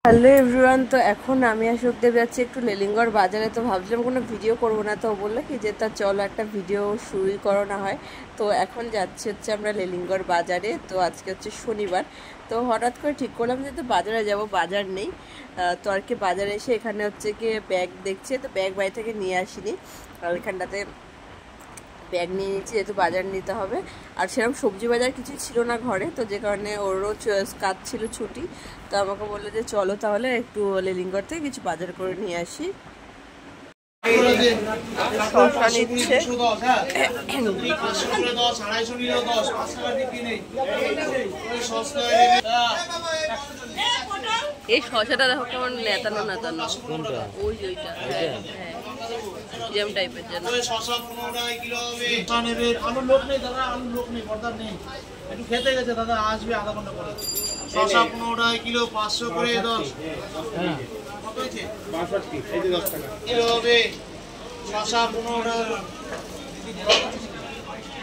Hello everyone, তো এখন আমি আর সুখদেব যাচ্ছি একটু লেলিঙ্গর বাজারে। তো ভাবছিলাম কোনো ভিডিও করবো না, তো বললো কি যে তা চলো একটা ভিডিও শুরুই করো না হয়। তো এখন যাচ্ছি আমরা লেলিঙ্গর বাজারে। তো আজকে হচ্ছে শনিবার, তো হঠাৎ করে ঠিক করলাম যে তো বাজারে যাব, বাজার নেই। তো আর কি বাজারে এসে এখানে হচ্ছে গিয়ে ব্যাগ দেখছি, তো ব্যাগ বাড়ি থেকে নিয়ে আসিনি, আর এখানটাতে ব্যাগ নিয়ে নিচ্ছি যেহেতু বাজার নিতে হবে। আর সেরকম সবজি বাজার কিছু ছিল না ঘরে, তো যে কারণে ওরও কাজ ছিল ছুটি। তো আমাকে বললো যে চলো তাহলে একটু লেলিঙ্গর থেকে কিছু বাজার করে নিয়ে আসি। শসা নিচ্ছে, এই শসাটা দেখো কেমন নেতানো নেতানো, ওই ওইটা হ্যাঁ যেমন টাইপের যেন। আলুর লোক নেই দাদা, আলুর লোক নেই, পর্দার নেই, একটু খেতে গেছে দাদা, আসবে আধা ঘন্টা পরে। শসা 15 টাকা কিলো, 500 করে 10। হ্যাঁ কত হয়েছে? 62, এই যে 10 টাকা কিলো হবে। শসা 15 টাকা।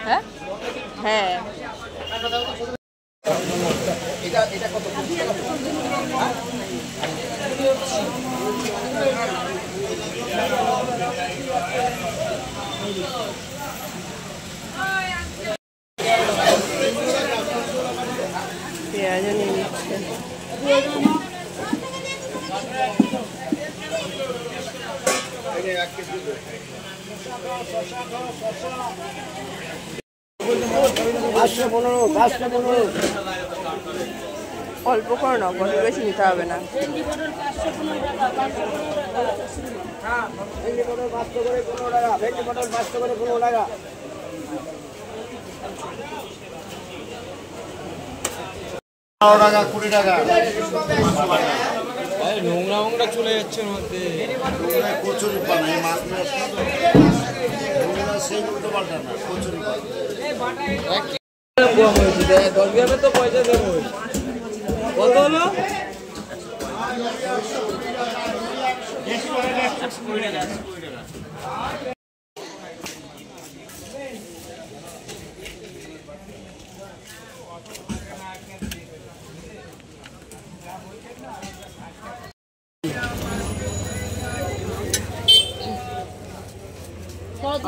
হ্যাঁ হ্যাঁ এটা এটা কত? পেঁয়াজও নিয়ে নিচ্ছে। অল্প করে না, কত বেশি নিতে হবে না। নোংরা মোংরা চলে যাচ্ছে মধ্যে। কচুরি পান এই মাছ সেই উল্টো পাল্টা না, কচুরি পান 10 গ্রামে তো পয়সা দেবো। কত হলো?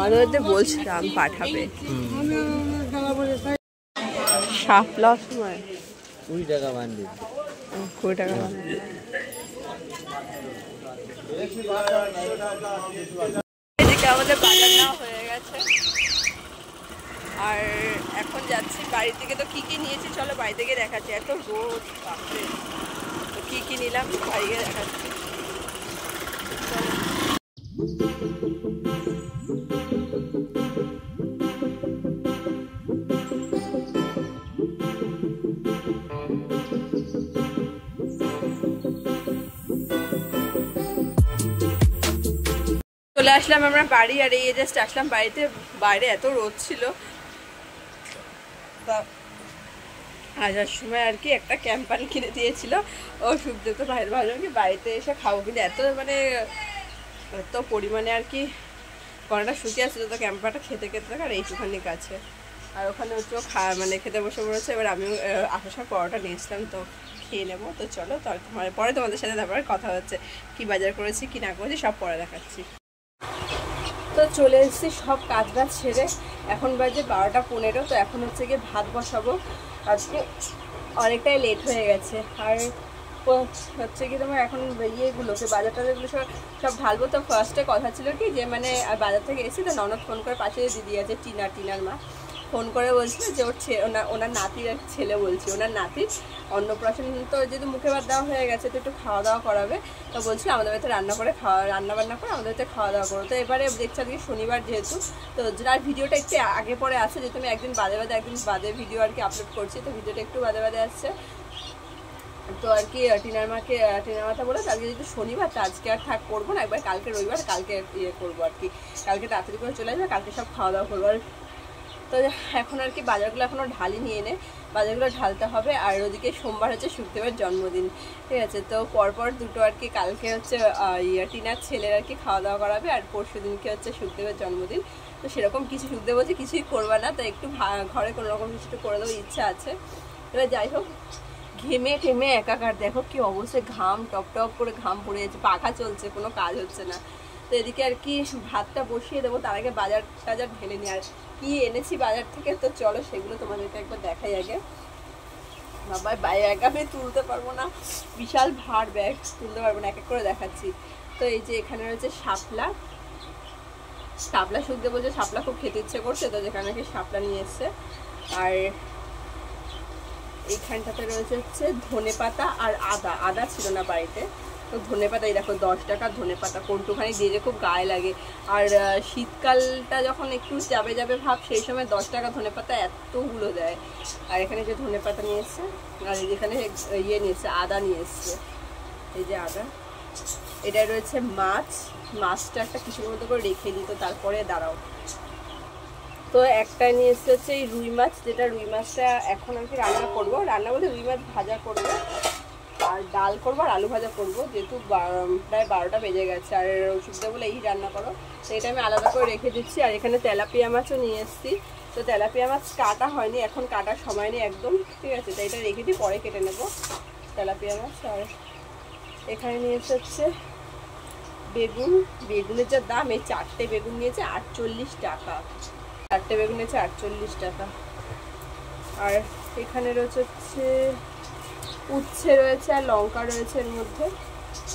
আমাদের বলছিলাম পাঠাবে শাপলা সময় 20 টাকা বান্ডিল। 20 টাকা। এদিকে আমাদের বাজার নেওয়া হয়ে গেছে, আর এখন যাচ্ছি বাড়ি থেকে। তো কি কি নিয়েছি চলো বাড়ি থেকে দেখাচ্ছি। এত রোদ বাপরে, তো কি কি নিলাম বাড়ি গিয়ে দেখাচ্ছি। চলে আসলাম আমরা বাড়ি, আর এই জাস্ট আসলাম বাড়িতে। বাইরে এত রোদ ছিল, আসার সময় আর কি একটা ক্যাম্পান কিনে দিয়েছিল ও সুখদেব। তো বাইরে ভাবলাম কি বাড়িতে এসে খাবো, কিন্তু এত মানে এত পরিমাণে আর কি কড়াটা শুকিয়ে আসছিল, তো ক্যাম্পাটা খেতে খেতে থাকে আর এইটুখানি কাছে। আর ওখানে হচ্ছে মানে খেতে বসে পড়েছে। এবার আমিও আসার সময় পরোটা নিয়েছিলাম, তো খেয়ে নেবো। তো চলো পরে তোমাদের সাথে তারপরে কথা হচ্ছে কি বাজার করেছি কি না করেছি সব পরে দেখাচ্ছি। তো চলে এসেছি সব কাজ বাজ ছেড়ে, এখন বাজে 12টা 15। তো এখন হচ্ছে গিয়ে ভাত বসাবো, আজকে অনেকটাই লেট হয়ে গেছে। আর হচ্ছে কি তোমার এখন ইয়েগুলোকে বাজার টাজারগুলো সব ঢালবো। তো ফার্স্টে কথা ছিল কি যে মানে বাজার থেকে এসেছি, তো ননদ ফোন করে, পাশে দিদি আছে টিনার মা, ফোন করে বলছিল যে ওনার নাতির আর ছেলে বলছে, ওনার নাতির অন্নপ্রাশন, তো যেহেতু মুখে ভাত দেওয়া হয়ে গেছে তো একটু খাওয়া দাওয়া করাবে। তো বলছিল আমাদের বাড়িতে রান্না বান্না করে আমাদের বাড়িতে খাওয়া দাওয়া করো। তো এবারে দেখছি আজকে শনিবার যেহেতু, তো যার ভিডিওটা একটু আগে পরে আসছে, যেহেতু আমি একদিন একদিন বাদে ভিডিও আর কি আপলোড করছি, তো ভিডিওটা একটু বাদে আসছে। তো আর কি টিনার মাথা বলে আজকে যেহেতু শনিবার, তো আজকে আর করবো না, একবার কালকে রবিবার, কালকে ইয়ে করবো আর কি, কালকে তাড়াতাড়ি করে চলে যাবে, কালকে সব খাওয়া দাওয়া করবো। আর তো এখন আর কি বাজারগুলো এখনও ঢালিনি, এনে বাজারগুলো ঢালতে হবে। আর ওদিকে সোমবার হচ্ছে সুখদেবের জন্মদিন, ঠিক আছে। তো পরপর দুটো আর কি, কালকে হচ্ছে টিনার ছেলের আর কি খাওয়া দাওয়া করাবে, আর পরশু দিনকে হচ্ছে সুখদেবের জন্মদিন। তো সেরকম কিছু সুখদেব বলছে কিছুই করবে না, তো একটু ঘরে কোনো রকম কিছু করে দেওয়ার ইচ্ছা আছে। এবার যাই হোক ঘেমে টেমে একাকার, দেখো কি অবশ্যই ঘাম টপ টপ করে ঘাম পড়ে যাচ্ছে, পাখা চলছে, কোনো কাজ হচ্ছে না। তো এদিকে আর কি ভাতটা বসিয়ে দেবো, তার আগে বাজার টাজার ঢেলে নিই। আর কি এনেছি বাজার থেকে, তো চলো সেগুলো তোমাদেরকে একবার দেখাই আগে। বাবা ব্যাগ আমি তুলতে পারবো না, বিশাল ভার ব্যাগ, তুলতে পারবো না, এক এক করে দেখাচ্ছি। তো এই যে এখানে রয়েছে শাপলা শুক দেবো, যে শাপলা খুব খেতে ইচ্ছে করছে, তো যেখানে কি শাপলা নিয়ে এসছে। আর এইখানটাতে রয়েছে হচ্ছে ধনেপাতা আর আদা ছিল না বাড়িতে, তো ধনেপাতা, এই দেখো 10 টাকা ধনেপাতা, কোনটুখানি দিয়ে যে খুব গায়ে লাগে। আর শীতকালটা যখন একটু যাবে ভাব, সেই সময় 10 টাকা ধনেপাতা এতগুলো দেয়। আর এখানে যে ধনেপাতা নিয়ে এসছে, আর যেখানে ইয়ে নিয়ে এসছে, আদা নিয়ে এসছে, এই যে আদা। এটা রয়েছে মাছটা একটা কিছুর মধ্যে করে রেখে দিই, তো তারপরে দাঁড়াও। তো একটাই নিয়ে এসছে হচ্ছে এই রুই মাছ, যেটা রুই মাছটা এখন আর কি রান্না করবো, রান্না বলতে রুই মাছ ভাজা করবো, আর ডাল করবো, আর আলু ভাজা করবো, যেহেতু প্রায় 12টা বেজে গেছে। আর ওষুধটা বলে এই রান্না করো, তো এটা আমি আলাদা করে রেখে দিচ্ছি। আর এখানে তেলাপিয়া মাছও নিয়ে এসেছি, তো তেলাপিয়া মাছ কাটা হয়নি, এখন কাটার সময় নেই একদম, ঠিক আছে, তো এটা রেখে দিই, পরে কেটে নেবো তেলাপিয়া মাছ। আর এখানে নিয়ে এসে হচ্ছে বেগুনের যা দাম, এই 4টে বেগুন নিয়েছে 48 টাকা, 4টে বেগুন নিয়েছে 48 টাকা। আর এখানে রয়েছে হচ্ছে উচ্ছে রয়েছে, আর লঙ্কা রয়েছে এর মধ্যে,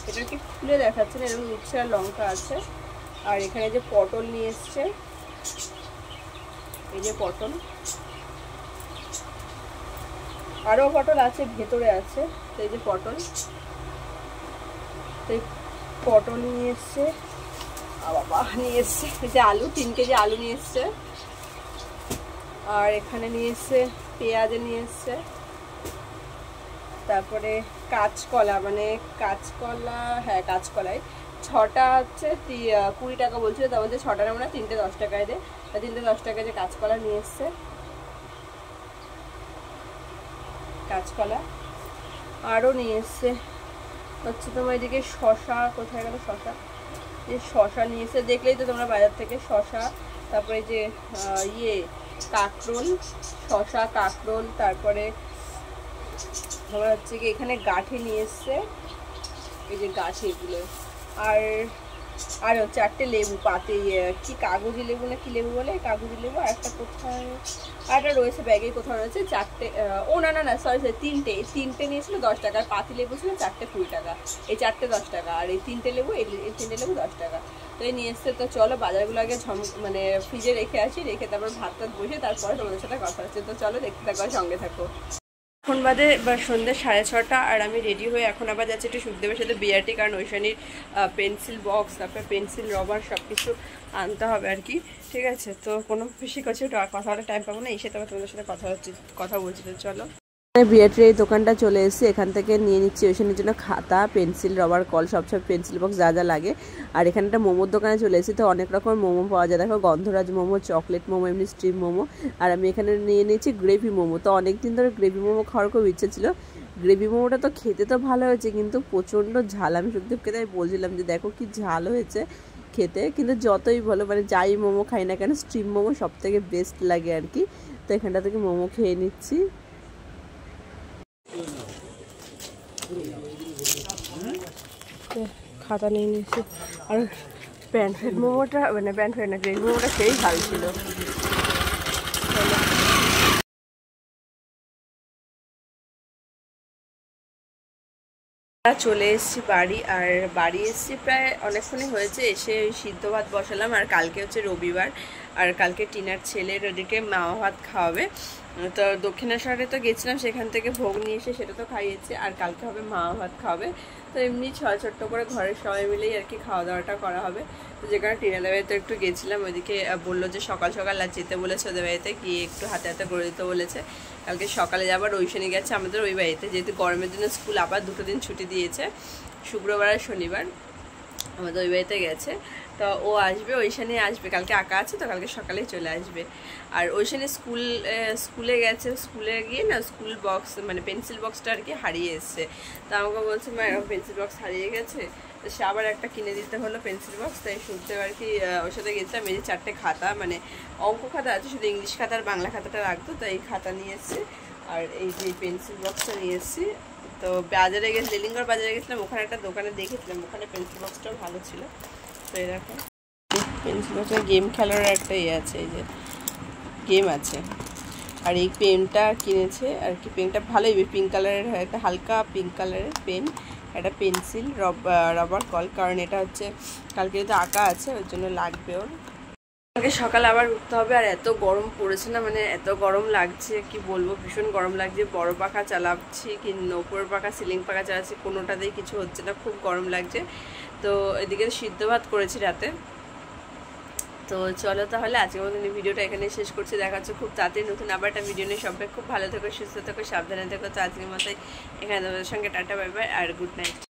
এটা কি খুলে দেখাচ্ছে না, এরকম উচ্ছে আর লঙ্কা আছে। আর এখানে যে পটল নিয়ে এসছে, এই যে পটল, আরও পটল আছে, ভেতরে আছে, তো এই যে পটল, তো পটল নিয়ে এসছে, বাবা নিয়ে এসছে এই যে আলু, 3 কেজি আলু নিয়ে এসছে। আর এখানে নিয়ে এসছে পেঁয়াজ নিয়ে এসছে, তারপরে কাঁচকলা, হ্যাঁ কাঁচকলাই 6টা হচ্ছে 20 টাকা বলছিল, তা বলছে 6টা নেবো না, 3টে 10 টাকায় দে, 3টে 10 টাকায় যে কাঁচকলা নিয়ে এসছে, কাঁচকলা। আরও নিয়ে এসছে হচ্ছে তোমার এদিকে শশা, কোথায় গেল শশা, যে শশা নিয়ে এসে, দেখলেই তো তোমরা বাজার থেকে শশা, তারপরে যে কাঁকরোল, শশা কাঁকরোল, তারপরে তোমার হচ্ছে কি এখানে গাঠি নিয়ে এসছে, এই যে গাঠি এগুলো। আর 4টে লেবু, পাতে কি কাগজি লেবু না কি লেবু বলে, কাগজি লেবু। আর একটা কোথায়, আর একটা রয়েছে ব্যাগে, কোথাও রয়েছে 4টে, ও না সরি 3টে নিয়েছিল 10 টাকা, আর পাতি লেবু ছিল 4টে 20 টাকা, এই 4টে 10 টাকা, আর এই 3টে লেবু, এই 3টে লেবু 10 টাকা। তো এই নিয়ে এসছে। তো চলো বাজারগুলো আগে মানে ফ্রিজে রেখে আসি, রেখে তারপর ভাত বসে, তারপরে তোমাদের সাথে কথা হচ্ছে। তো চলো দেখতে থাকো, সঙ্গে থাকো। এখন বাদে সন্ধ্যে 6:30, আর আমি রেডি হয়ে এখন আবার যাচ্ছি একটু সুখদেবের সাথে বিআরটি, কারণ ঐশানীর পেন্সিল বক্স, তারপরে পেন্সিল রবার সব কিছু আনতে হবে আর কি, ঠিক আছে। তো কোনো বেশি কিছু কথা বলার টাইম পাবো না, এসে তারপর তোমাদের সাথে কথা বলছি। তো চলো, বিআরটির এই দোকানটা চলে এসেছি, এখান থেকে নিয়ে নিচ্ছি ঐশানীর জন্য খাতা, পেন্সিল, রবার, কল, সব পেন্সিল বক্স যা লাগে। আর এখানে একটা মোমোর দোকানে চলে এসেছি, তো অনেক রকমের মোমো পাওয়া যায়, দেখো গন্ধরাজ মোমো, চকলেট মোমো, এমনি স্টিম মোমো। আর আমি এখানে নিয়ে নিয়েছি গ্রেভি মোমো, তো অনেকদিন ধরে গ্রেভি মোমো খাওয়ার খুব ইচ্ছে ছিল। গ্রেভি মোমোটা তো খেতে তো ভালো হয়েছে, কিন্তু প্রচণ্ড ঝাল। আমি সুখদেবকে তাই বলছিলাম যে দেখো কি ঝাল হয়েছে খেতে, কিন্তু যতই বলো মানে যাই মোমো খাই না কেন, স্টিম মোমো সব থেকে বেস্ট লাগে আর কি। তো এখানটা থেকে মোমো খেয়ে নিচ্ছি। খাতা নিয়ে নিয়েছি। আর প্যান্টফ্রেড মোমোটা, মানে প্যান্টফ্রেড না, গ্রেভি মোমোটা সেই ভালো ছিল। চলে এসেছি বাড়ি, আর বাড়ি এসেছি প্রায় অনেকক্ষণই হয়েছে। এসে ওই সিদ্ধ ভাত বসালাম, আর কালকে হচ্ছে রবিবার, আর কালকে টিনার ছেলের ওদিকে মামা ভাত খাওয়াবে। তো দক্ষিণেশ্বরে তো গেছিলাম, সেখান থেকে ভোগ নিয়ে এসে সেটা তো খাইয়েছে, আর কালকে হবে মামা ভাত খাওয়াবে। তো এমনি ছোট্ট করে ঘরের সবাই মিলেই আর কি খাওয়া দাওয়াটা করা হবে। তো যেখানে টিনাদের বাড়িতে একটু গেছিলাম, ওইদিকে বললো যে সকাল সকাল আর যেতে বলেছে, ওদের বাড়িতে গিয়ে একটু হাতে হাতে করে দিতে বলেছে। কালকে সকালে যাবার ঐশানী গেছে আমাদের ওই বাড়িতে, যেহেতু গরমের জন্য স্কুল আবার 2 দিন ছুটি দিয়েছে, শুক্রবার আর শনিবার আমাদের ওই বাড়িতে গেছে। তো ও আসবে, ঐশানী আসবে, কালকে আঁকা আছে, তো কালকে সকালেই চলে আসবে। আর ঐশানী স্কুলে গেছে, স্কুলে গিয়ে না স্কুল বক্স মানে পেন্সিল বক্সটা আর কি হারিয়ে এসছে। তো আমাকে বলছে মা এরকম পেন্সিল বক্স হারিয়ে গেছে, তো সে আবার একটা কিনে দিতে হলো পেন্সিল বক্স। তাই শুনতে আর কি ওর সাথে গেছিলাম। এই যে 4টে খাতা, মানে অঙ্ক খাতা আছে, শুধু ইংলিশ খাতা আর বাংলা খাতাটা রাখতো, তো এই খাতা নিয়ে এসছে। আর এই যে পেন্সিল বক্সটা নিয়ে এসেছি। তো বাজারে গেছি, লিলিঙ্গর বাজারে গেছিলাম, ওখানে একটা দোকানে দেখেছিলাম, ওখানে পেন্সিল বক্সটাও ভালো ছিল। তো এই দেখো পেন্সিল বক্সে গেম খেলার একটা ইয়ে আছে, এই যে গেম আছে। আর এই পেনটা কিনেছে আর কি, পেনটা ভালোই পিঙ্ক কালারের হয়, একটা হালকা পিঙ্ক কালারের পেন, একটা পেন্সিল, রাবার কল, কারণ এটা হচ্ছে কালকে যেহেতু আঁকা আছে ওর জন্য লাগবে ওর। কালকে সকালে আবার উঠতে হবে, আর এত গরম পড়েছে না, মানে এত গরম লাগছে কি বলবো, ভীষণ গরম লাগছে। বড় পাখা চালাচ্ছি কি উপরের পাখা, সিলিং পাখা চালাচ্ছি, কোনোটাতেই কিছু হচ্ছে না, খুব গরম লাগছে। তো এদিকে সিদ্ধ ভাত করেছি রাতে। তো চলো তাহলে আজকের মতন এই ভিডিওটা এখানে শেষ করছি। দেখা হচ্ছে খুব তাড়াতাড়ি নতুন আবার একটা ভিডিও নিয়ে। সবাই খুব ভালো থেকো, সুস্থ থেকো, সাবধানে থেকো। তো আজকের মতোই এখানে তোমাদের সঙ্গে টাটা, বাই বাই আর গুড নাইট।